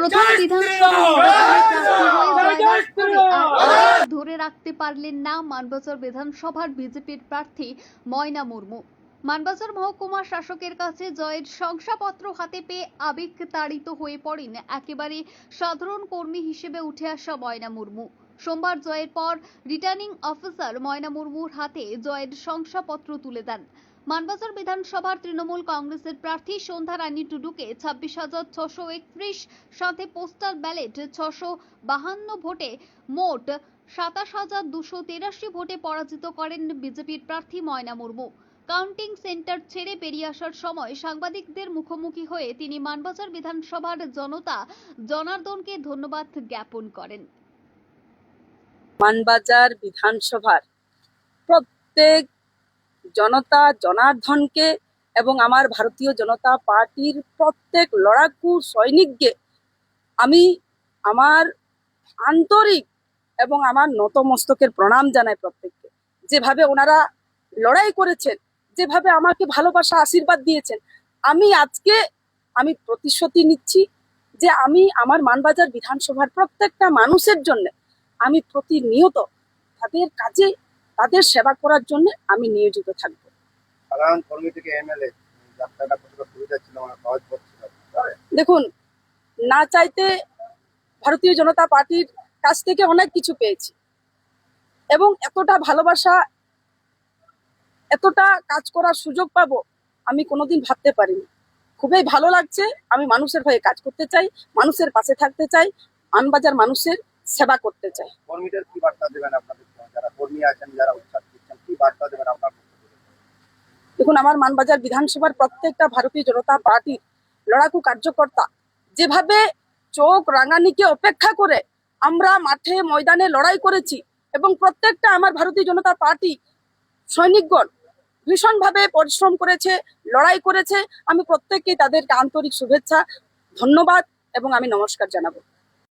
প্রথম বিধানসভা ধরে রাখতে পারলেন না মানবাজার বিধানসভার বিজেপির প্রার্থী ময়না মুর্মু। মানবাজার মহকুমা শাসকের কাছে জয়ের শংসাপত্র হাতে পেয়ে আবেগতাড়িত হয়ে পড়েন একেবারে সাধারণ কর্মী হিসেবে উঠে আসা ময়না মুর্মু। সোমবার জয়ের পর রিটার্নিং অফিসার ময়না মুর্মুর হাতে জয়ের শংসাপত্র তুলে দেন। মানবাজার বিধানসভার তৃণমূল কংগ্রেসের প্রার্থী সন্ধ্যা রানী টুডুকে 26,631 সাথে পোস্টাল ব্যালট 652 ভোটে মোট 27,283 ভোটে পরাজিত করেন বিজেপির প্রার্থী ময়না মুর্মু। কাউন্টিং সেন্টার ছেড়ে বেরিয়ে আসার সময় সাংবাদিকদের মুখোমুখি হয়ে তিনি মানবাজার বিধানসভার জনতা জনার্দনকে ধন্যবাদ জ্ঞাপন করেন। মানবাজার বিধানসভার প্রত্যেক জনতা জনার্দনকে এবং আমার ভারতীয় জনতা পার্টির প্রত্যেক লড়াকু সৈনিককে আমি আমার আন্তরিক এবং আমার নতমস্তকের প্রণাম জানাই। প্রত্যেককে যেভাবে ওনারা লড়াই করেছেন, যেভাবে আমাকে ভালোবাসা আশীর্বাদ দিয়েছেন, আমি প্রতিশ্রুতি নিচ্ছি যে আমি আমার মানবাজার বিধানসভার প্রত্যেকটা মানুষের জন্য আমি প্রতিনিয়ত তাদের কাজে তাদের সেবা করার জন্য আমি নিয়োজিত থাকবো। সাধারণ কর্মী থেকে এমএলএ যাত্রাটা কতটা সুবিধা ছিল, আমার সহজ পড়ছিল। দেখুন, না চাইতে ভারতীয় জনতা পার্টির কাছ থেকে অনেক কিছু পেয়েছি এবং এতটা ভালোবাসা, এতটা কাজ করার সুযোগ পাবো আমি কোনোদিন ভাবতে পারিনি। খুবই ভালো লাগছে। আমি মানুষের হয়ে কাজ করতে চাই, মানুষের পাশে থাকতে চাই, মানবাজার মানুষের সেবা করতে চাই। কর্মীদের কি বার্তা দেবেন আপনাদের, যারা কর্মী আছেন, যারা উচ্ছ্বাস দিচ্ছেন, কি বার্তা দেবেন আপনার? দেখুন, আমার মানবাজার বিধানসভার প্রত্যেকটা ভারতীয় জনতা পার্টির লড়াকু কার্যকর্তা যেভাবে চোখ রাঙানিকে অপেক্ষা করে আমরা মাঠে ময়দানে লড়াই করেছি এবং প্রত্যেকটা আমার ভারতীয় জনতা পার্টি সৈনিকগণ ভীষণভাবে পরিশ্রম করেছে, লড়াই করেছে, আমি প্রত্যেককেই তাদেরকে আন্তরিক শুভেচ্ছা, ধন্যবাদ এবং আমি নমস্কার জানাবো।